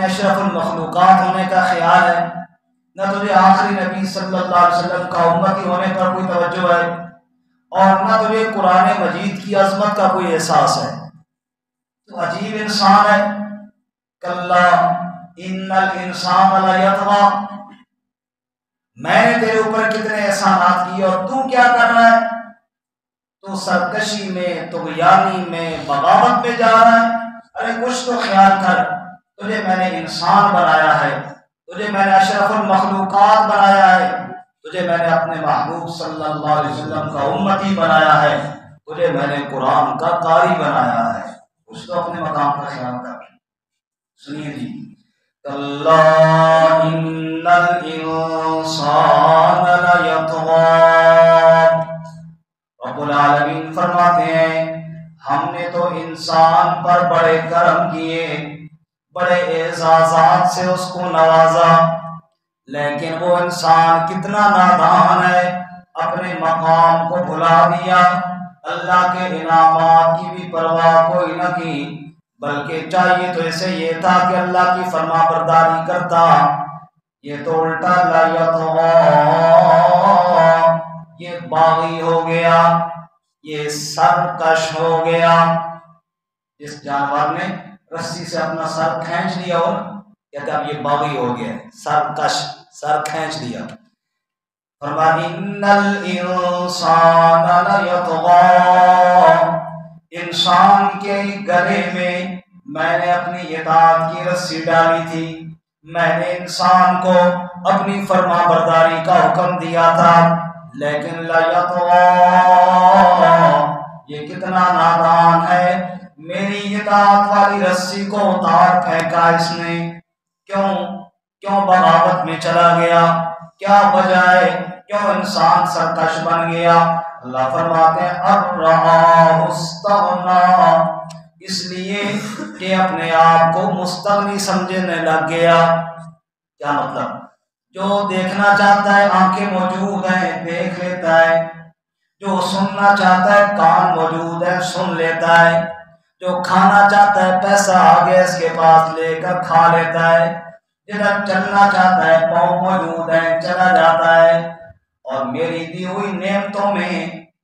اشرف المخلوقات ہونے کا خیال ہے، نہ تجھے آخری نبی صلی اللہ علیہ وسلم کا امتی ہونے پر کوئی توجہ ہے، اور نہ تجھے قرآن مجید کی عظمت کا کوئی احساس ہے۔ تو عجیب انسان ہے۔ کلا ان الانسان لیطغی، میں نے تیرے اوپر کتنے احسانات کیے اور تو کیا کر رہا ہے؟ تو سرکشی میں، طغیانی میں، بغاوت میں جا رہا ہے۔ ارے کچھ تو خیال کر، تجھے میں نے انسان بنایا ہے، تجھے میں نے اشرف المخلوقات بنایا ہے، تجھے میں نے اپنے محبوب صلی اللہ علیہ وسلم کا امتی بنایا ہے، تجھے میں نے قرآن کا قاری بنایا ہے، کچھ تو اپنے مقام کا خیال کر۔ سنیے جی، کلا ان الانسان لیطغی، رب العالمین فرماتے ہیں ہم نے تو انسان پر بڑے کرم کیے، بڑے اعزازات سے اس کو نوازا، لیکن وہ انسان کتنا نادان ہے، اپنے مقام کو بھلا دیا، اللہ کے انعامات کی بھی پرواہ کوئی نہ کی، بلکہ چاہیے تو اسے یہ تھا کہ اللہ کی فرما برداری کرتا، یہ تو الٹا لیطغی، یہ باغی ہو گیا، یہ سرکش ہو گیا۔ جس جانور نے رسی سے اپنا سر کھینچ لیا اور کہتے اب یہ باغی ہو گیا، سرکش، سر کھینچ لیا۔ فرمایا ان الانسان لیطغی، انسان کے گلے میں نے اپنی اطاعت کی رسی ڈالی تھی، میں نے انسان کو اپنی فرما برداری کا حکم دیا تھا، لیکن لیطغی، یہ کتنا نادان ہے، میری اطاعت والی رسی کو اتار پھینکا اس نے۔ کیوں بغاوت میں چلا گیا؟ کیا وجہ ہے؟ کیوں انسان سرکش بن گیا؟ اللہ فرماتے ہیں ارآہ استغنی، اس لیے کہ اپنے آپ کو مستغنی سمجھنے لگ گیا۔ کیا مطلب؟ جو دیکھنا چاہتا ہے آنکھیں موجود ہیں دیکھ لیتا ہے، جو سننا چاہتا ہے کان موجود ہے سن لیتا ہے، جو کھانا چاہتا ہے پیسہ آگے اس کے پاس لے کر کھا لیتا ہے، جدھر چلنا چاہتا ہے پاؤں موجود ہے چلا جاتا ہے، اور میری دی ہوئی نعمتوں میں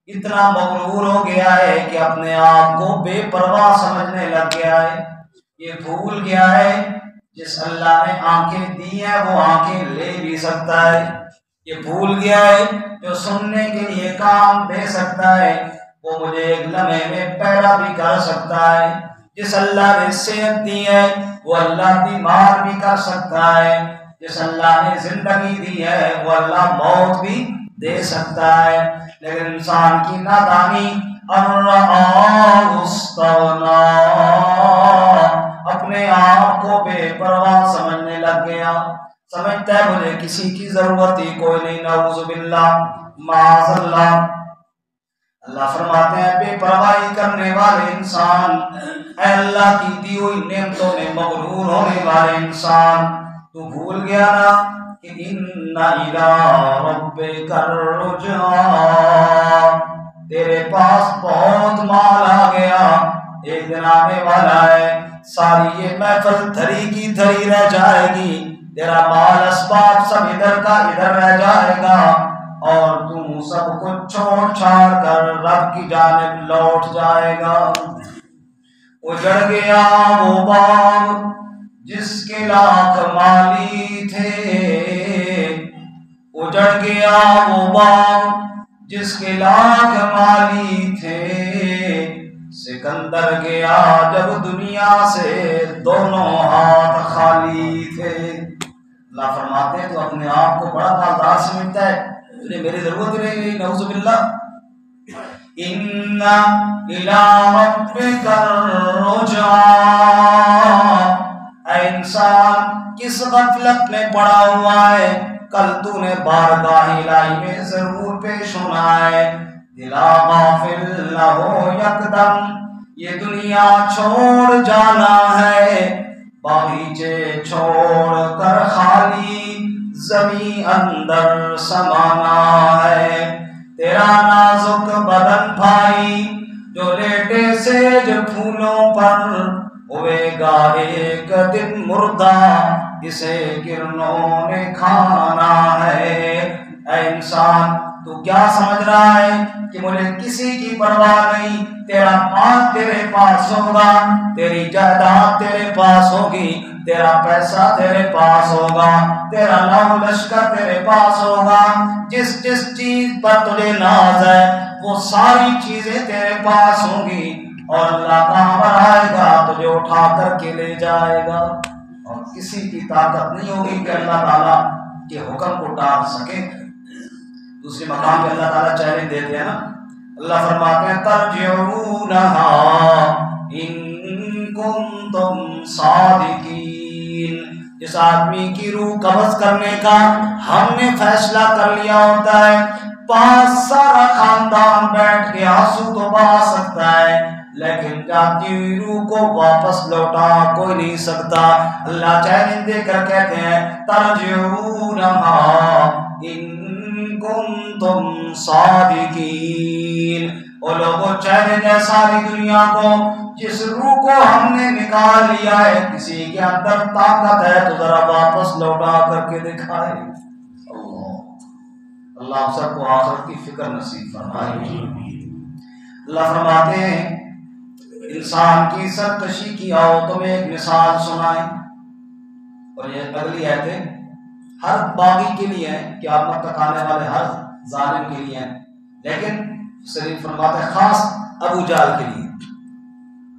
اتنا مغرور ہو گیا ہے کہ اپنے آپ کو بے پرواہ سمجھنے لگ گیا ہے۔ یہ بھول گیا ہے جس اللہ نے آنکھیں دی ہیں وہ آنکھیں لے بھی سکتا ہے، یہ بھول گیا ہے جو سننے کے لیے کام دے سکتا ہے وہ مجھے ایک لمحے میں پیدا بھی کر سکتا ہے، جس اللہ نے صحت دی ہے وہ اللہ بیمار بھی کر سکتا ہے، جس اللہ نے زندگی دی ہے وہ اللہ موت بھی دے سکتا ہے، لیکن انسان کی نادانی ارآہ استغنی، اپنے آپ کو بے پرواہ سمجھنے لگ گیا، سمجھتا ہے مجھے کسی کی ضرورت ہی کوئی نہیں، نعوذ باللہ معاذ اللہ۔ اللہ فرماتے ہیں بے پرواہی کرنے والے انسان، اے اللہ کی دی ہوئی نعمتوں میں مغرور ہونے والے انسان، تو بھول گیا نا کہ ان الی ربک الرجعی، تیرے پاس بہت مال آ گیا، ایک دن آنے والا ہے، ساری یہ محفل دھری کی دھری رہ جائے گی، تیرا مال اسباب سب ادھر کا ادھر رہ جائے گا، اور تم سب کچھ چھوڑ چھاڑ کر رب کی جانب لوٹ جائے گا۔ اجڑ گیا وہ باغ جس کے لاکھ مالی تھے، اجڑ گیا وہ باغ جس کے لاکھ مالی تھے، سکندر گیا جب دنیا سے دونوں ہاتھ خالی تھے۔ اللہ فرماتے ہیں تو اپنے آپ کو بڑا مالدار سمجھتا ہے، تجھے میری ضرورت ہی نہیں، نعوذ باللہ۔ ان الی ربک الرجعی، اے انسان کس غفلت میں پڑا ہوا ہے، کل تو نے بارگاہ الہی میں ضرور پیش ہونا ہے، دلا غافل نہ ہو یکدم، یہ دنیا چھوڑ جانا ہے، باغیچے چھوڑ کر خالی زمین اندر سمانا ہے، تیرا نازک بدن بھائی جو لیٹے سیج پھولوں پر، ہوئے گا ایک دن مردہ اسے گرنوں نے کھانا ہے۔ اے انسان تو کیا سمجھ رہا ہے کہ مجھے کسی کی پرواہ نہیں؟ تیرا مال تیرے پاس ہوگا، تیری جائیداد تیرے پاس ہوگی، تیرا پیسہ تیرے پاس ہوگا، تیرا لو لشکر تیرے پاس ہوگا، جس جس چیز پر تجھے ناز ہے وہ ساری چیزیں تیرے پاس ہوں گی، اور اللہ کہاں پر آئے گا تجھے اٹھا کر کے لے جائے گا، اور کسی کی طاقت نہیں ہوگی کہ اللہ تعالیٰ کے حکم کو ٹال سکے۔ دوسرے مقام پہ اللہ تعالیٰ چیلنج دیتے ہیں نا، اللہ فرماتے ہیں ترجعونہا ان کنتم صادقین۔ جس آدمی کی روح قبض کرنے کا ہم نے فیصلہ کر لیا ہوتا ہے، 5 سارا خاندان بیٹھ کے آنسو تو بہا سکتا ہے لیکن جاتی ہوئی روح کو واپس لوٹا کوئی نہیں سکتا۔ اللہ چیلنج دے کر کہتے ہیں ترجعونہا ان کنتم صادقین۔ وہ لوگوں چیلنج ہے ساری دنیا کو، جس روح کو ہم نے نکال لیا ہے کسی کے اندر طاقت ہے تو ذرا واپس لوٹا کر کے دکھائے۔ اللہ آپ سب کو آخرت کی فکر نصیب فرمائے۔ اللہ فرماتے ہیں انسان کی سرکشی کی آؤ تمہیں ایک مثال سنائیں، اور یہ اگلی آیتیں ہر باغی کے لیے ہیں، قیامت تک آنے والے ہر ظالم کے لیے ہیں، لیکن صرف فرماتے ہیں خاص ابو جہل کے لیے۔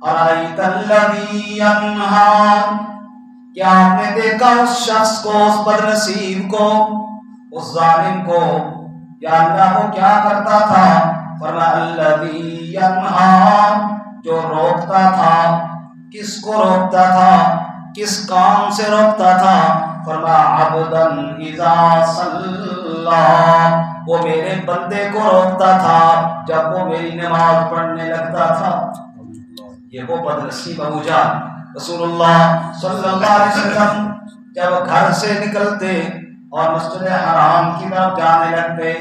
ارأیت الذی ینہا، کیا آپ نے دیکھا اس شخص کو، اس بدنصیب کو، اس ظالم کو، یا اللہ وہ کیا کرتا تھا؟ فرمایا الذی ینہا، جو روکتا تھا۔ کس کو روکتا تھا؟ کس کام سے روکتا تھا؟ فرمایا عبدا اذا صلی، وہ میرے بندے کو روکتا تھا جب وہ میری نماز پڑھنے لگتا تھا۔ یہ وہ بدنصیب ابو جہل۔ رسول اللہ صلی اللہ علیہ وسلم جب گھر سے نکلتے اور مسجد حرام کی طرف جانے لگتے،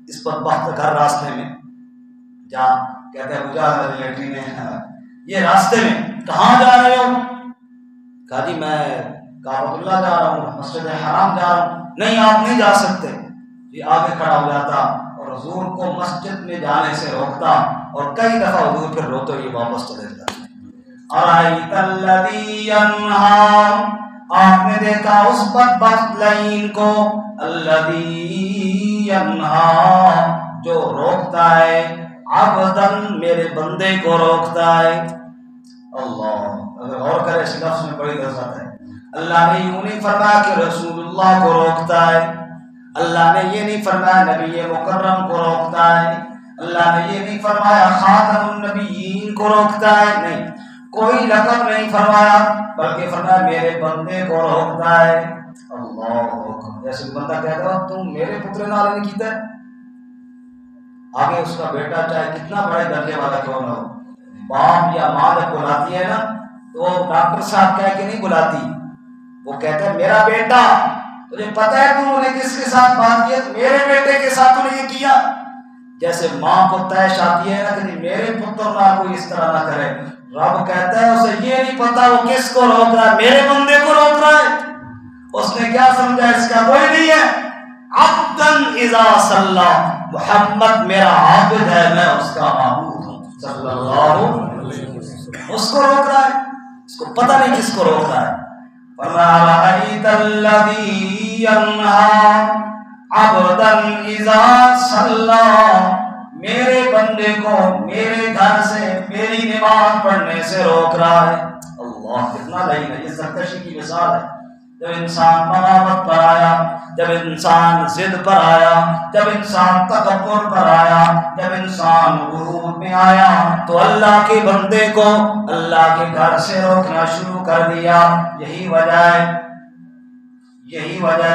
اس پر بخت گھر راستے میں جا کہتے ہیں ابو جہل لیٹرین ہے، یہ راستے میں کہاں جا رہے ہو؟ کہا جی میں کعبۃ اللہ جا رہا ہوں، مسجد حرام جا رہا ہوں۔ نہیں آپ نہیں جا سکتے۔ یہ آگے کھڑا ہو جاتا اور حضور کو مسجد میں جانے سے روکتا، اور کئی دفعہ حضور پھر روتے ہوئے واپس چلے جاتے۔ ارأیت الذی ینہا، آپ نے دیکھا اس بدبخت لعین کو، الذی ینہا، جو روکتا ہے، عبدن میرے بندے کو روکتا ہے۔ اللہ اگر غور کرے اس لفظ میں بڑی لذت ہے۔ اللہ نے یوں نہیں فرمایا کہ رسول اللہ کو روکتا ہے، اللہ نے یہ نہیں فرمایا نبی مکرم کو روکتا ہے، اللہ نے یہ نہیں فرمایا خاتم النبیین کو روکتا ہے، نہیں کوئی لقب نہیں فرمایا، بلکہ فرمایا میرے بندے کو روکتا ہے۔ اللہ جیسے بندہ کہتا ہے تم میرے پتر نال نہیں کیتا ہے، آگے اس کا بیٹا چاہے کتنا بڑے درجے والا کیوں نہ ہو، باپ یا ماں جب بلاتی ہے نا تو وہ ڈاکٹر صاحب کہہ کے نہیں بلاتی، وہ کہتا ہے میرا بیٹا، تجھے پتہ ہے تم نے کس کے ساتھ بات کی؟ میرے بیٹے کے ساتھ تو نے یہ کیا۔ جیسے ماں کو تیش آتی ہے نا کہ میرے پتر نہ کوئی اس طرح نہ کرے، رب کہتا ہے اسے یہ نہیں پتا وہ کس کو روک رہا ہے، میرے بندے کو روک رہا ہے۔ اس نے کیا سمجھا اس کا کوئی نہیں ہے، عبدن اذا صلی، محمد میرا عابد ہے، میں اس کا معبود ہوں صلی اللہ علیہ وسلم۔ اس کو روک رہا ہے، اس کو پتہ نہیں کس کو روک رہا ہے۔ فرأیت الذی ینہا عبدا اذا صلی، میرے بندے کو میرے گھر سے میری نماز پڑھنے سے روک رہا ہے۔ اللہ کتنا لعین ہے، یہ سرکشی کی مثال ہے۔ جب انسان بغاوت پر آیا، جب انسان ضد پر آیا، جب انسان تکبر پر آیا، جب انسان غرور میں آیا تو اللہ کے بندے کو اللہ کے گھر سے روکنا شروع کر دیا۔ یہی وجہ ہے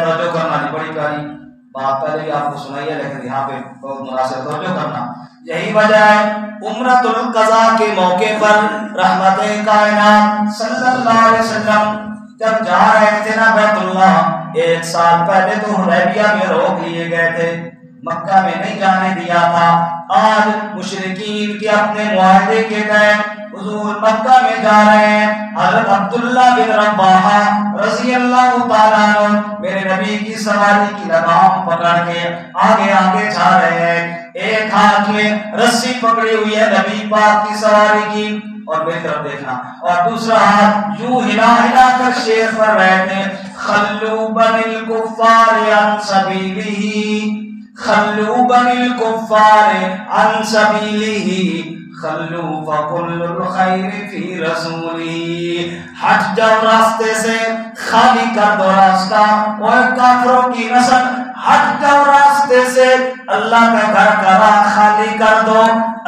توجہ کرنا، بڑی پیاری بات پہلے بھی آپ کو سنائی ہے لیکن یہاں پہ بہت مناسب توجہ کرنا۔ یہی وجہ ہے عمرۃ القضاء کے موقع پر رحمت کائنات صلی اللہ علیہ وسلم جب جا رہے تھے نا بیت اللہ، 1 سال پہلے تو حدیبیہ میں روک لیے گئے تھے، مکہ میں نہیں جانے دیا تھا، آج مشرکین کے اپنے معاہدے کے تحت حضور مکہ میں جا رہے ہیں۔ حضرت عبداللہ بن رواحہ رضی اللہ تعالیٰ عنہ میرے نبی کی سواری کی لگام پکڑ کے آگے آگے جا رہے ہیں، ایک ہاتھ میں رسی پکڑی ہوئی ہے نبی پاک کی سواری کی، اور میری طرف دیکھنا، اور دوسرا ہاتھ یوں ہلا ہلا کر شیر پر رہے تھے، خلو بن الکفار عن سبیلہ، خلو بن الکفار عن سبیلہ، خلو فکل الخیر فی رسولی، ہٹ جاؤ راستے سے، خالی کر دو راستہ، اور کافروں کی نسل ہٹ جاؤ راستے سے، اللہ کا گھر کا راہ خالی کر دو،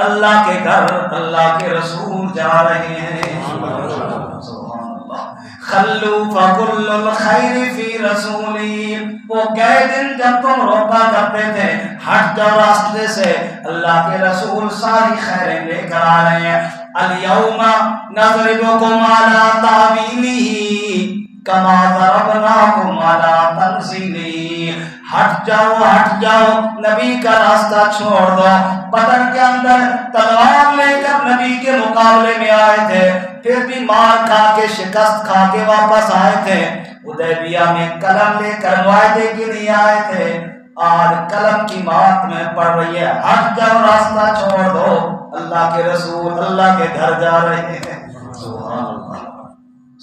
اللہ کے گھر اللہ کے رسول جا رہے ہیں، سبحان اللہ، خلو فکل الخیر فی رسولی، وہ کئی دن جب تم روکا کرتے تھے ہٹ جاؤ راستے سے، اللہ کے رسول ساری خیریں لے کر آ رہے ہیں، الیوم نضربکم علی تعویلہ کما ضربناکم علی تنزیلہ، ہٹ جاؤ نبی کا راستہ چھوڑ دو، بدر کے اندر تلوار لے کر نبی کے مقابلے میں آئے تھے، پھر بھی مار کھا کے شکست کھا کے واپس آئے تھے، حدیبیہ میں قلم لے کر معاہدے کے لیے آئے تھے، آج قلم کی مات میں پڑ رہی ہے، ہٹ جاؤ راستہ چھوڑ دو، اللہ کے رسول اللہ کے گھر جا رہے ہیں، سبحان اللہ،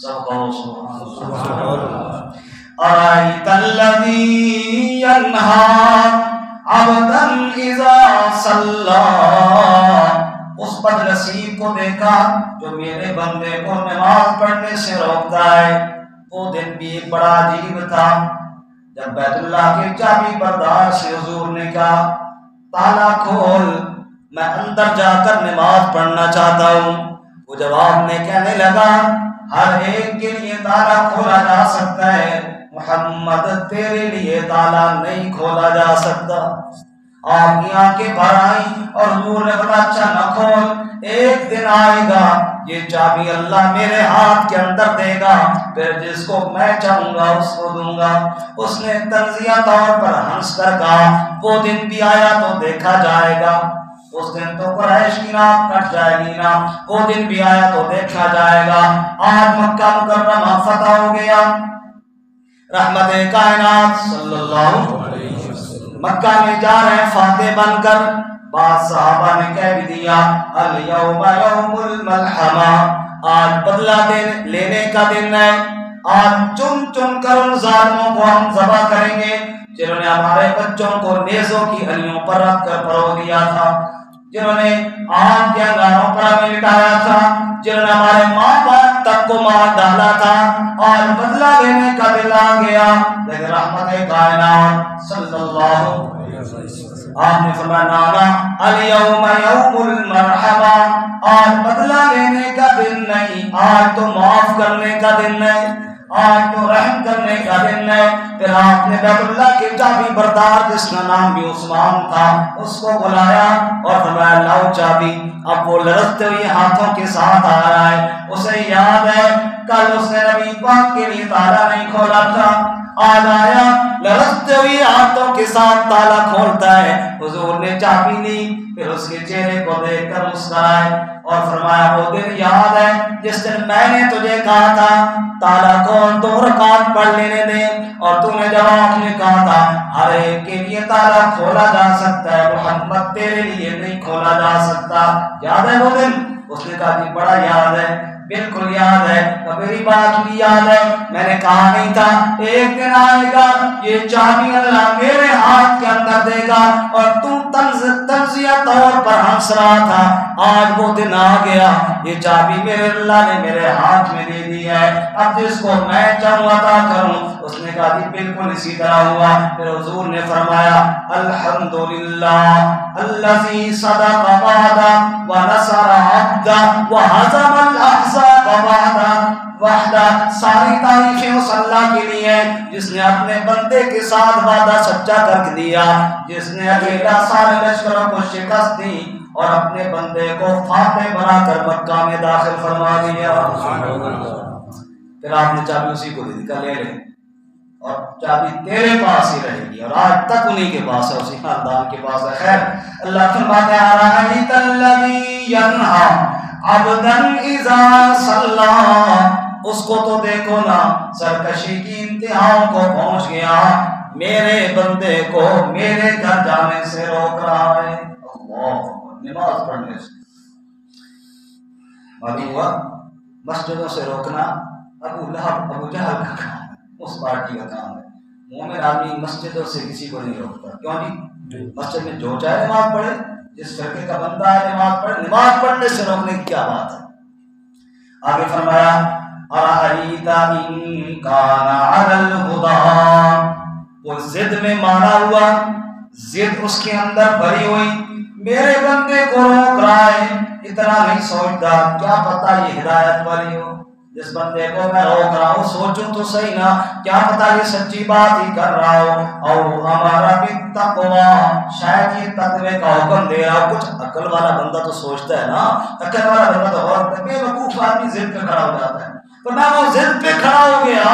سب کہو سبحان اللہ۔ ارائیت الذی ینہا عبدا اذا صلی، اس بد نصیب کو دیکھا جو میرے بندے کو نماز پڑھنے سے روکتا ہے۔ وہ دن بھی بڑا عجیب تھا جب بیت اللہ کے چابی بردار سے حضور نے کہا تالا کھول، میں اندر جا کر نماز پڑھنا چاہتا ہوں۔ وہ جواب میں کہنے لگا ہر ایک کے لیے تالا کھولا جا سکتا ہے، محمد تیرے لیے تالا نہیں کھولا جا سکتا۔ آپ کی آنکھیں بھر آئیں اور حضور نے کہا اچھا نہ کھول، ایک دن آئے گا یہ چابی اللہ میرے ہاتھ کے اندر دے گا، پھر جس کو میں چاہوں گا اس کو دوں گا۔ اس نے تنزیہ طور پر ہنس کر کہا وہ دن بھی آیا تو دیکھا جائے گا، اس دن تو قریش کی ناک کٹ جائے گی نا، وہ دن بھی آیا تو دیکھا جائے گا۔ آج مکہ مکرمہ فتح ہو گیا، رحمت کائنات صلی اللہ علیہ وسلم مکہ میں جا رہے ہیں فاتح بن کر۔ بعض صحابہ نے کہہ بھی دیا الیوم یوم الملحمہ، آج بدلہ لینے کا دن ہے، آج چن چن کر ان ظالموں کو ہم ذبح کریں گے جنہوں نے ہمارے بچوں کو نیزوں کی ہلیوں پر رکھ کر پرو دیا تھا، جنہوں نے آگ کے انگاروں پر ہمیں لٹایا تھا، جنہوں نے ہمارے ماں باپ تک کو مار ڈالا تھا، آج بدلہ لینے کا دن آ گیا۔ لیکن رحمت کائنات صلی اللہ علیہ وسلم آپ نے فرمایا نانا الیوم یوم المرحمہ، آج بدلہ لینے کا دن نہیں، آج تو معاف کرنے کا دن ہے، آج تو رحم کرنے کا دن ہے۔ پھر آپ نے بیت اللہ کے چابی بردار جس کا نام بھی عثمان تھا اس کو بلایا اور فرمایا لاؤ چابی۔ اب وہ لرزتے ہوئے ہاتھوں کے ساتھ آ رہا ہے، اسے یاد ہے کل اس نے نبی پاک کے لیے تالا نہیں کھولا تھا، آج آیا لرزتے ہوئے ہاتھوں کے ساتھ تالا کھولتا ہے۔ حضور نے چابی لی، پھر اس کے چہرے کو دیکھ کر مسکرائے اور فرمایا وہ دن یاد ہے جس دن میں نے تجھے کہا تھا تالا کھول، 2 رکعت پڑھ لینے دے، اور تو نے جواب میں کہا تھا ہر ایک کے لیے تالا کھولا جا سکتا ہے، محمد تیرے لیے نہیں کھولا جا سکتا۔ یاد ہے وہ دن؟ اس نے کہا جی بڑا یاد ہے، بالکل یاد ہے، میری بات بھی یاد ہے، میں نے کہا نہیں تھا ایک دن آئے گا یہ چابی اللہ میرے ہاتھ کے اندر دے گا، اور تو تنزیہ طور پر ہنس رہا تھا، آج وہ دن آ گیا، یہ چابی میرے اللہ نے میرے ہاتھ میں دے دی ہے، اب جس کو میں چاہوں عطا کروں۔ اس نے کہا جی بالکل اسی طرح ہوا۔ پھر حضور نے فرمایا الحمدللہ الذی صدق وعدہ ونصر عبدہ وہزم الاحزاب وحدہ، ساری تعریفیں اس اللہ کے لیے جس نے اپنے بندے کے ساتھ وعدہ سچا کر دیا، جس نے اکیلا سارے لشکروں کو شکست دی اور اپنے بندے کو فاتح بنا کر مکہ میں داخل فرما دیا۔ پھر آپ نے چابی اسی کو دی، کہا لے لیں، اور چابی تیرے پاس ہی رہے گی، اور آج تک انہی کے پاس ہے، اسی خاندان کے پاس ہے۔ خیر اللہ فرماتے ہیں ارأیت الذی ینہی عبدا اذا صلی، اس کو تو دیکھو نا سرکشی کی انتہاؤں کو پہنچ گیا، میرے بندے کو میرے گھر جانے سے روک رہا ہے۔ اللہ، نماز پڑھنے سے معلوم ہوا مسجدوں سے روکنا ابو لہب ابو جہل کا کام ہے، اس پارٹی کا کام ہے۔ مومن آدمی مسجدوں سے کسی کو نہیں روکتا، کیوں نہیں؟ مسجد میں جو چاہے نماز پڑھے، جس فرقے کا بندہ ہے نماز پڑھے، نماز پڑھنے سے روکنے کی کیا بات ہے؟ آگے فرمایا ارأیت ان کان علی الہدی، وہ ضد میں مارا ہوا، ضد اس کے اندر بھری ہوئی، میرے بندے کو روک رہا ہے، اتنا نہیں سوچتا کیا پتا یہ ہدایت والی ہو، جس بندے کو میں روک رہا ہوں سوچوں تو صحیح نا، کیا پتا یہ سچی بات ہی کر رہا ہو، اور ہمارا بالتقوی، شاید یہ تقوی کا حکم دے رہا ہو۔ کچھ عقل والا بندہ تو سوچتا ہے نا، عقل والا بندہ تو غور کرتا ہے، بے وقوف آدمی ضد پہ کھڑا ہو جاتا ہے، ورنہ وہ ضد پہ کھڑا ہو گیا،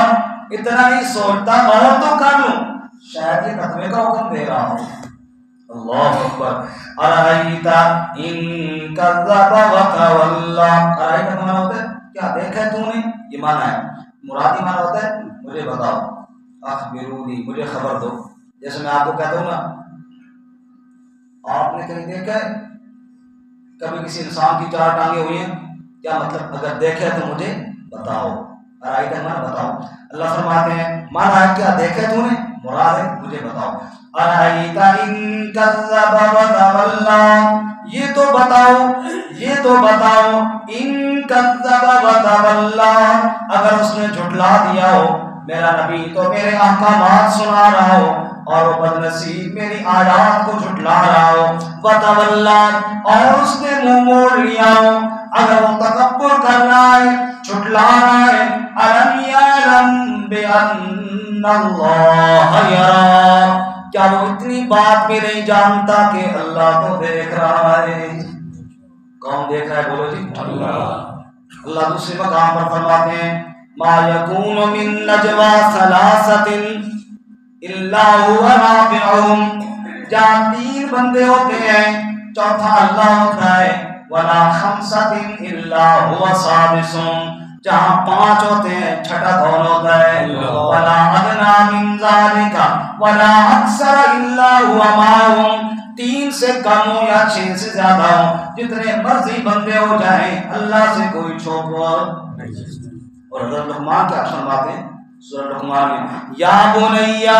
اتنا نہیں سوچتا غور تو کر لوں، شاید یہ تقوی کا حکم دے رہا ہو۔ اللہ اکبر۔ ارأیت ان کذب وتولی، ارأیت کا معنی ہوتا ہے کیا دیکھا ہے تو نے، یہ معنی ہے، مرادی معنی ہوتا ہے مجھے بتاؤ، اخبرونی، مجھے خبر دو۔ جیسے میں آپ کو کہتا ہوں نا آپ نے کہیں دیکھا ہے کبھی کسی انسان کی چار ٹانگیں ہوئی ہیں، کیا مطلب اگر دیکھا ہے تو مجھے بتاؤ، ارأیت کا معنی بتاؤ۔ اللہ فرماتے ہیں معنی ہے کیا دیکھا ہے تو نے، مراد ہے مجھے بتاؤ۔ ارأیت ان کذب وتولی، یہ تو بتاؤ ان کذب وتولی، اگر اس نے جھٹلا دیا ہو میرا نبی تو میرے احکامات سنا رہا ہو، اور وہ بدنصیب میری آیات کو جھٹلا رہا ہو، وتولی، اور اس نے منہ موڑ لیا ہو، اگر وہ تکبر کر رہا ہے، جھٹلا رہا ہے، الم یعلم بان اللہ یری، کیا وہ اتنی بات بھی نہیں جانتا کہ اللہ تو دیکھ رہا ہے؟ کون دیکھ رہا ہے بولو جی؟ اللہ دوسرے مقام پر فرماتے ہیں ما یکون من نجوا ثلاثۃ الا هو رابعهم، جہاں تین بندے ہوتے ہیں چوتھا اللہ ہوتا ہے، ولا خمسۃ الا هو سادسهم، جہاں پانچ ہوتے ہیں چھٹا کون ہوتا ہے، ولا ادنی من ذلک ولا اکثر الا هو معهم، تین سے کم ہو یا چھ سے زیادہ ہو، جتنے مرضی بندے ہو جائیں اللہ سے کوئی چھوٹ نہیں۔ اور حضرت لقمان کیا فرماتے ہیں سورہ لقمان میں، یا بنیا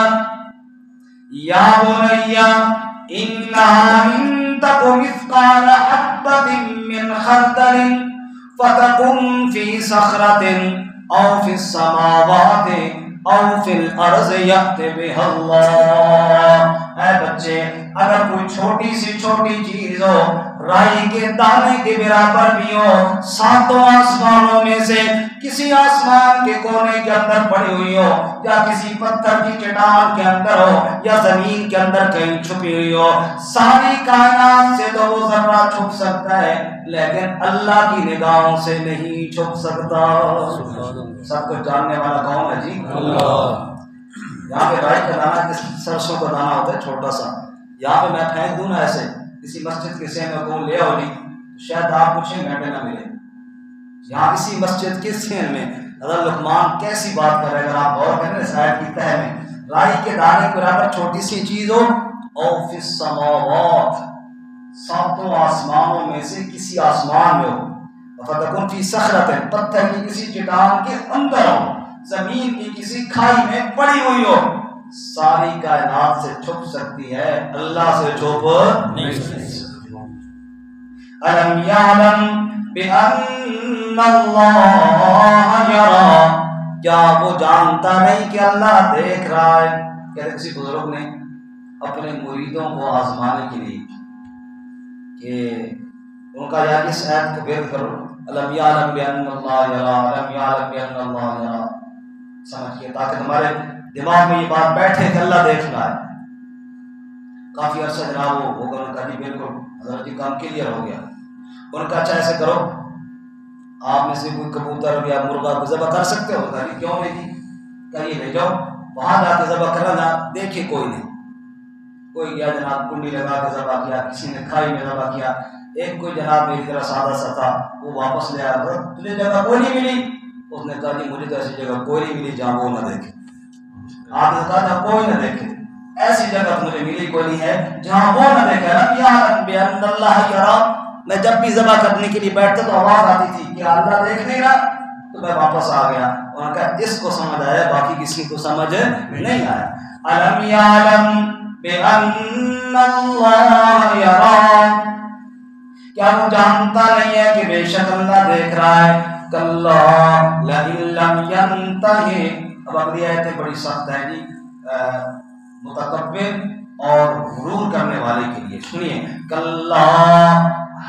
انہا ان تک مثقال حبۃ من خردل فتکن فی صخرۃ او فی السماوات او فی الارض یأت بها اللہ۔ اے بچے اگر کوئی چھوٹی سی چھوٹی چیز ہو، رائی کے دانے کے برابر بھی ہو، ساتوں آسمانوں میں سے کسی آسمان کے کونے کے اندر پڑی ہوئی ہو، یا کسی پتھر کی چٹان کے اندر ہو، یا زمین کے اندر کہیں چھپی ہوئی ہو، ساری کائنات سے تو وہ ذرہ چھپ سکتا ہے لیکن اللہ کی نگاہوں سے نہیں چھپ سکتا۔ سب کچھ جاننے والا کون ہے جی؟ اللہ۔ یہاں پہ رائی کا دانہ سرسوں کا دانہ ہوتا ہے چھوٹا سا، یہاں پہ میں پھینک دوں نا ایسے کسی مسجد کے سین میں کون لے آؤ جی، شاید آپ کو 6 گھنٹے نہ ملے۔ یہاں اسی مسجد کے سین میں حضرت لقمان کیسی بات کر رہے ہیں، اگر آپ غور کریں اس آیت کی تہہ میں، رائی کے دانے کے برابر چھوٹی سی چیز ہو، او فی السماوات، ساتوں آسمانوں میں سے کسی آسمان میں ہو، فتکن فی صخرۃ، پتھر کی کسی چٹان کے اندر ہو، زمین کی کسی کھائی میں پڑی ہوئی ہو، ساری کائنات سے چھپ سکتی ہے، اللہ سے چھپ نہیں سکتی۔ الم یعلم بان اللہ یری، کیا وہ جانتا نہیں کہ اللہ دیکھ رہا ہے؟ کہتے کسی بزرگ نے اپنے مریدوں کو آزمانے کے لیے کہ ان کا یا اس آیت کو بیان کرو، الم یعلم بان اللہ یری، الم یعلم بان اللہ یری، سمجھ کے تاکہ تمہارے دماغ میں یہ بات بیٹھے کہ اللہ دیکھ رہا ہے۔ کافی عرصہ جناب وہ ہوگا ان کا جی بالکل حضرت جی کام کلیئر ہو گیا، ان کا اچھا ایسے کرو آپ میں سے کوئی کبوتر یا مرغا کو ذبح کر سکتے ہو؟ کہا جی کیوں نہیں جی، کہا یہ لے جاؤ وہاں جا کے ذبح کرنا دیکھے کوئی نہیں، کوئی گیا جناب کنڈی لگا کے ذبح کیا، کسی نے کھائی میں ذبح کیا، ایک کوئی جناب میری طرح سادہ سا تھا وہ واپس لے آیا، تجھے جگہ کوئی نہیں ملی؟ اس نے کہا جی مجھے تو ایسی جگہ کوئی نہیں ملی جہاں وہ نہ دیکھے، آپ نے کہا تھا کوئی نہ دیکھے، ایسی جگہ مجھے ملی کوئی نہیں ہے جہاں وہ نہ دیکھے۔ اللہ یرا، میں جب بھی ذبح کرنے کے لیے بیٹھتا تو آواز آتی تھی کہ اللہ دیکھ نہیں رہا، تو میں واپس آ گیا۔ انہوں نے کہا اس کو سمجھ آیا، باقی کسی کو سمجھ نہیں آیا۔ الم یعلم بان اللہ یرا، کیا وہ جانتا نہیں ہے کہ بے شک اللہ دیکھ رہا ہے؟ کلا لئن لم ینتہی، اب اگلی آیتیں بڑی سخت ہیں جی متکبر اور غرور کرنے والے کے لیے، سنیے، کلا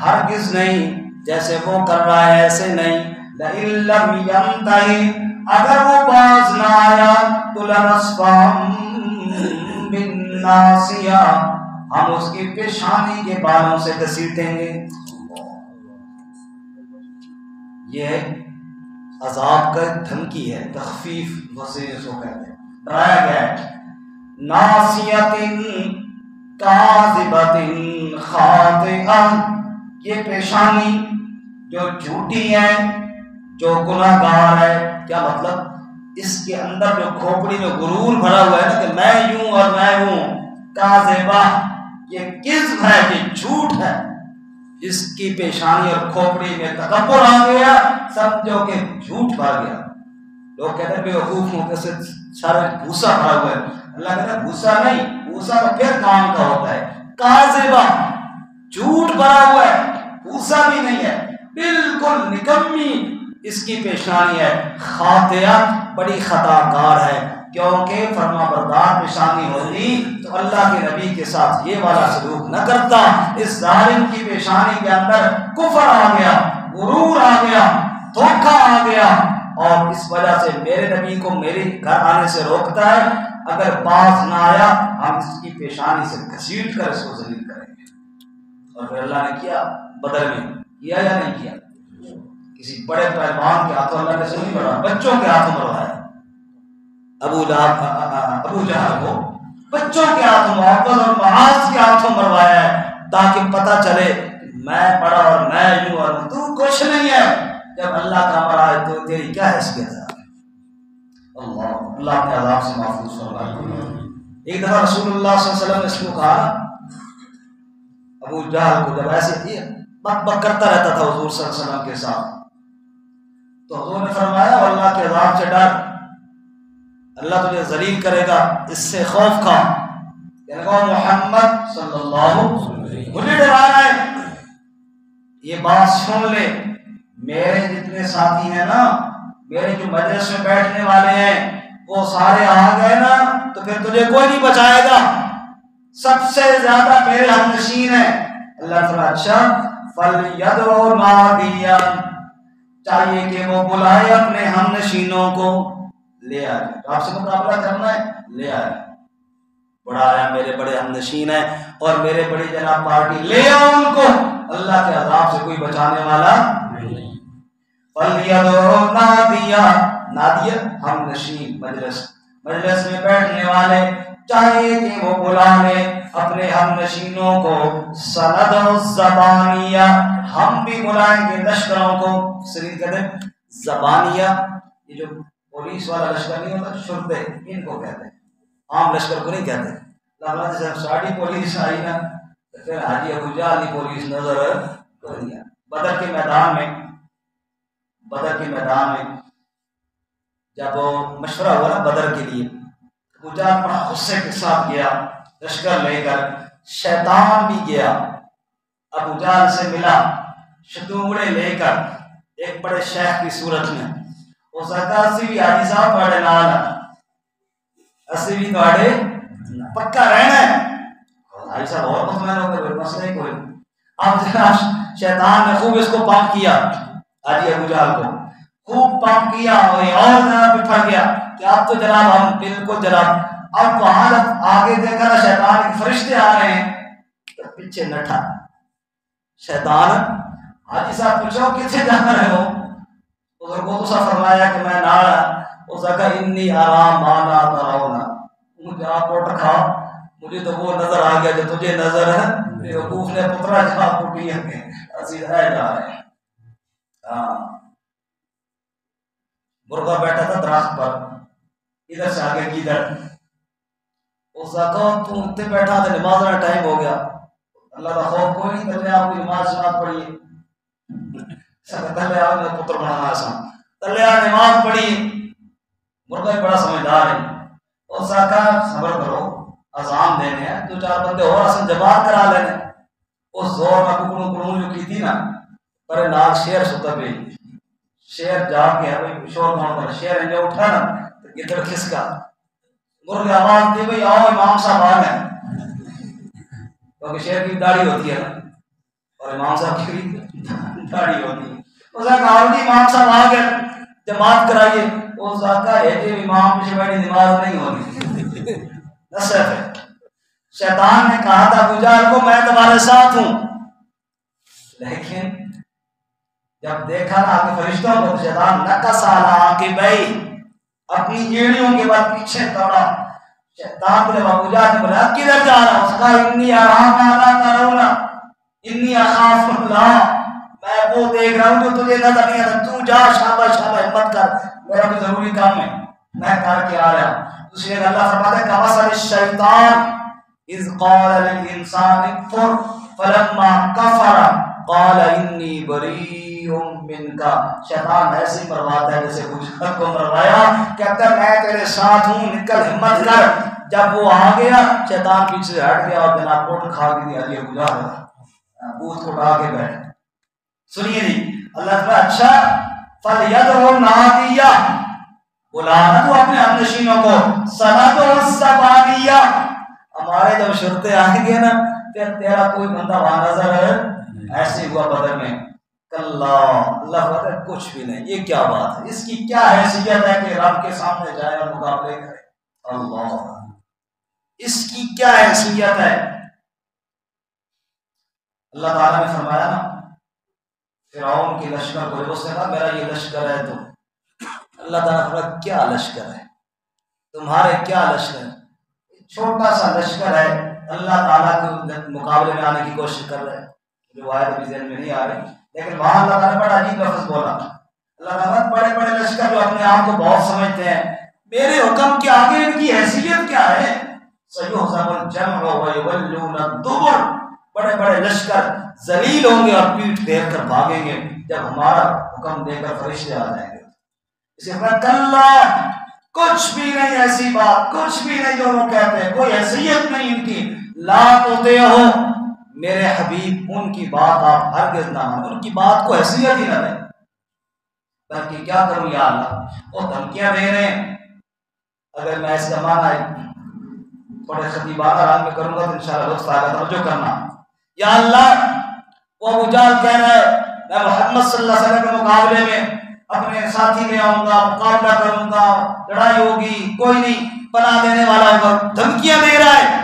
ہرگز نہیں، جیسے وہ کر رہا ہے ایسے نہیں، لئن لم ینتہی، اگر وہ باز نہ آیا تو لنصفعن بالناصیہ، ہم اس کی پیشانی کے بالوں سے گھسیٹیں گے۔ یہ عذاب کا دھمکی ہے، تخفیف وسیع کو کہتے ہیں، ڈرایا گیا ہے۔ ناصیۃ کاذبۃ خاطئہ، یہ پیشانی جو جھوٹی ہے، جو گناہ گار ہے۔ کیا مطلب؟ اس کے اندر جو کھوپڑی میں غرور بھرا ہوا ہے نا کہ میں یوں اور میں ہوں، کاذبہ، یہ کذب ہے، یہ جھوٹ ہے، جس کی پیشانی اور کھوپڑی میں تکبر آ گیا، سمجھو کہ جھوٹ بھر گیا۔ لوگ کہتے ہیں بیوقوف موقع سے سارا بھوسا بھرا ہوا ہے، اللہ کہتا ہے بھوسا نہیں، بھوسا تو پھر کام کا ہوتا ہے، کاذبہ، جھوٹ بھرا ہوا ہے، بھوسا بھی نہیں ہے، بالکل نکمی اس کی پیشانی ہے، خاطئہ، بڑی خطا کار ہے، کیونکہ فرما بردار پیشانی ہوتی تو اللہ کے نبی کے ساتھ یہ والا سلوک نہ کرتا۔ اس ظالم کی پیشانی کے اندر کفر آ گیا، غرور آ گیا، دھوکہ آ گیا، اور اس وجہ سے میرے نبی کو میرے گھر آنے سے روکتا ہے۔ اگر باز نہ آیا ہم اس کی پیشانی سے گھسیٹ کر اس کو ذلیل کریں گے۔ اور پھر اللہ نے کیا بدر میں، کیا یا نہیں کیا؟ کسی بڑے پہلوان کے ہاتھوں اللہ نے سے نہیں مروایا، بچوں کے ہاتھوں مروایا۔ ابو جہل کو بچوں کے ہاتھوں، محبت اور معاذ کے ہاتھوں مروایا ہے، تاکہ پتہ چلے میں بڑا اور میں یوں اور تو کچھ نہیں ہے۔ جب اللہ کا امر آئے تو تیری کیا حیثیت ہے؟ اللہ اپنے عذاب سے محفوظ فرمائے۔ ایک دفعہ رسول اللہ صلی اللہ علیہ وسلم نے اس کو کہا، ابو جہل کو، جب ایسے تھی بک بک کرتا رہتا تھا حضور صلی اللہ علیہ وسلم کے ساتھ، تو حضور نے فرمایا اللہ کے عذاب سے ڈر، اللہ تجھے ذلیل کرے گا، اس سے خوف کھا۔ یعنی کہ محمد صلی اللہ علیہ وسلم مجھے ڈرانا ہے، یہ بات سن لے، میرے جتنے ساتھی ہیں نا، میرے جو مجلس میں بیٹھنے والے ہیں وہ سارے آ گئے نا تو پھر تجھے کوئی نہیں بچائے گا، سب سے زیادہ میرے ہم نشین ہیں۔ اللہ تعالیٰ اچھا فَلْيَدْعُ نَادِيًا، چاہیے کہ وہ بلائے اپنے ہم نشینوں کو، لے آئے، آپ سے مقابلہ کرنا ہے، لے آئے، بڑا آیا میرے بڑے ہم نشین ہیں اور میرے بڑی جناب پارٹی، لے آؤ ان کو، اللہ کے عذاب سے کوئی بچانے والا نہیں۔ فَلْيَدْعُ نَادِيًا، نادیہ ہم نشین، مجلس میں بیٹھنے والے، چاہیے کہ وہ بلا لے اپنے ہم نشینوں کو، سَنَدْعُ الزَّبَانِيَّ، ہم بھی بلائیں گے لشکروں کو۔ سرین کہتے ہیں زبانیہ، یہ جو پولیس والا لشکر نہیں ہوتا، شرطے، ان کو کہتے ہیں، عام لشکر کو نہیں کہتے۔ اللہ جب ساڑی پولیس آئی نا تو پھر حاجی ابو جہل کی پولیس نظر کر دیا۔ بدر کے میدان میں جب مشورہ ہوا نا بدر کے لیے، ابو جہل بڑا غصے کے ساتھ گیا لشکر لے کر، شیطان بھی گیا ابو جہل سے ملا شتونگڑے لے کر، ایک بڑے شیخ کی صورت میں، وہ سکتا اسی بھی حاجی صاحب بڑے نال اسی بھی تھوڑے پکا رہنا ہے، حاجی صاحب اور مطمئن ہو کر مسئلہ ہی کوئی۔ اب جناب شیطان نے خوب اس کو پمپ کیا، حاجی ابو جہل کو خوب پمپ کیا، اور جناب بٹھا گیا کہ اب تو جناب ہم بالکل جناب، اب وہاں جب آگے دیکھا نا شیطان کے فرشتے آ رہے ہیں تو پیچھے نٹھا شیطان۔ حاجی صاحب پوچھو کتنے جا رہے ہو؟ ادھر کو تو فرمایا کہ میں نہ اس نے کہا انی ارا ما لا ترون، مجھے آپ اٹھ کھا، مجھے تو وہ نظر آ گیا جو تجھے نظر ہے. بیوقوف نے پترا جہاں پوٹی ہے اسی رہ جا رہے ہیں. ہاں مرغا بیٹھا تھا درخت پر، ادھر سے آگے کدھر، اس نے کہا تو اتنے بیٹھا تھا، نماز کا ٹائم ہو گیا، اللہ کا خوف کوئی نہیں، تلے آپ کی نماز شماز پڑھیے، تلے آپ نے پتر بنانا آسان، تلے آپ نماز پڑھیے. مرغا بھی بڑا سمجھدار ہے، اس نے کہا صبر کرو، اذان دینے ہیں، دو چار بندے اور اصل جماعت کرا لینے. اس زور میں ککڑوں کڑوں جو کی تھی نا، پر نال شیر ستا پہ، شیر جاگ گیا بھائی شور کون کر، شیر انجا اٹھا نا تو گدڑ کھسکا، مرغ آواز دی بھائی آؤ امام صاحب آ گئے، کیونکہ شیر کی داڑھی ہوتی ہے نا اور امام صاحب کی داڑھی ہوتی ہے. اس نے کہا جی امام صاحب آ گئے، جماعت کرائیے. اس نے کہا یہ امام پیچھے بیٹھی نماز نہیں ہوتی، نصف ہے. شیطان نے کہا تھا ابو جہل کو میں تمہارے ساتھ ہوں، لیکن جب دیکھا نا کہ فرشتوں کو، شیطان نکس علی کہ بھائی اپنی ایڑیوں کے بعد پیچھے دوڑا. شیطان کو جب ابو جہل نے بولا کدھر جا رہا، اس کا انی ارام الا ترون انی اخاف اللہ، میں وہ دیکھ رہا ہوں جو تجھے نظر نہیں آتا، تو جا شاباش شاباش ہمت کر، میرا بھی ضروری کام ہے میں کر کے آ رہا ہوں. دوسری جگہ اللہ فرماتا ہے کمثل الشیطان اذ قال للانسان اکفر فلما کفر قال انی بریء منک. شیطان ایسے مرواتا ہے جیسے بجھل کو مروایا، کہتا ہے میں تیرے ساتھ ہوں، نکل ہمت کر. جب وہ آ گیا شیطان پیچھے سے ہٹ گیا اور جناب اٹھ کھا کے دیا، یہ گزار بوت کو اٹھا کے بیٹھ. سنیے جی اللہ تعالیٰ اچھا فَلْيَدْعُ النَّادِيَّ، بلانا تو اپنے ہم نشینوں کو، سَنَدْعُ الزَّبَانِيَّ، ہمارے جب شرطے آئیں گے نا تیرا کوئی بندہ وہاں نظر ہے. ایسے ہوا بدر میں، کلا اللہ فرماتا ہے کچھ بھی نہیں. یہ کیا بات ہے، اس کی کیا حیثیت ہے کہ رب کے سامنے جائے اور مقابلے کرے، اللہ اس کی کیا حیثیت ہے. اللہ تعالیٰ نے فرمایا نا فرعون کے لشکر کو، اس نے کہا میرا یہ لشکر ہے، تو اللہ تعالیٰ نے فرمایا کیا لشکر ہے تمہارے، کیا لشکر ہے، چھوٹا سا لشکر ہے، اللہ تعالیٰ کے مقابلے میں آنے کی کوشش کر رہے ہیں. روایت ابھی ذہن میں نہیں آ رہی، لیکن وہاں اللہ تعالیٰ نے بڑا عجیب لفظ بولا. اللہ تعالیٰ بڑے بڑے لشکر جو اپنے آپ کو بہت سمجھتے ہیں، میرے حکم کے آگے ان کی حیثیت کیا ہے. سَيُهْزَمُ الْجَمْعُ وَيُوَلُّونَ الدُّبُرَ، بڑے بڑے لشکر ذلیل ہوں گے اور پیٹھ پھیر کر بھاگیں گے جب ہمارا حکم دے کر فرشتے آ جائیں گے. اسی طرح کلا، کچھ بھی نہیں ایسی بات، کچھ بھی نہیں جو وہ کہتے ہیں، کوئی حیثیت نہیں ان کی. لا تطیعوا، میرے حبیب ان کی بات آپ ہرگز نہ مانیں، ان کی بات کو حیثیت ہی نہ دیں. بلکہ کیا کروں یا اللہ، وہ دھمکیاں دے رہے ہیں. اگر میں اس کا معنی تھوڑے خطیبانہ رنگ میں کروں گا تو انشاءاللہ لطف آئے گا، توجہ کرنا. یا اللہ وہ ابو جہل کہہ رہا ہے میں محمد صلی اللہ علیہ وسلم کے مقابلے میں اپنے ساتھی لے آؤں گا، مقابلہ کروں گا، لڑائی ہوگی، کوئی نہیں پناہ دینے والا ہوگا، دھمکیاں دے رہا ہے.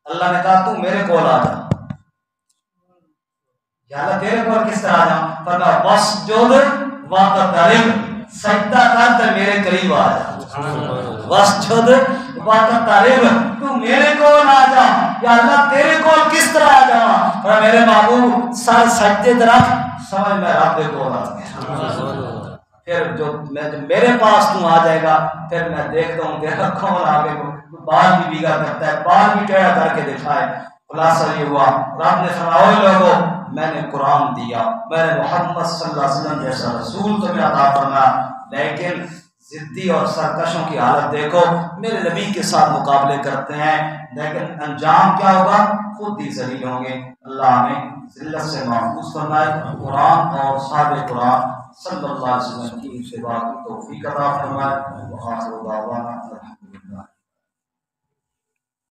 اللہ نے کہا تو میرے کول آ جا. یا اللہ تیرے کول کس طرح آ جاؤں؟ فرمایا واسجد واقترب، سجدہ کر تو میرے قریب آ جا. واسجد واقترب، تو میرے کول آ جا. یا اللہ تیرے کول کس طرح آ جاؤں؟ فرمایا میرے محبوب سر سجدے طرف، سمجھ میں رب دے کول آ گیا. پھر جو میرے پاس تو آ جائے گا پھر میں دیکھتا ہوں تیرا کون آگے بال بھی بیگا کرتا ہے، بال بھی ٹیڑھا کر کے دکھائے. خلاصہ یہ ہوا رب نے فرمایا اے لوگوں میں نے قرآن دیا، میں نے محمد صلی اللہ علیہ وسلم جیسا رسول تمہیں عطا فرمایا، لیکن ضدی اور سرکشوں کی حالت دیکھو، میرے نبی کے ساتھ مقابلے کرتے ہیں لیکن انجام کیا ہوگا؟ خود ہی ذلیل ہوں گے. اللہ ہمیں ذلت سے محفوظ فرمائے، قرآن اور صحابہ قرآن صلی اللہ علیہ وسلم کی اتباع کی توفیق عطا فرمائے. وآخر دعوانا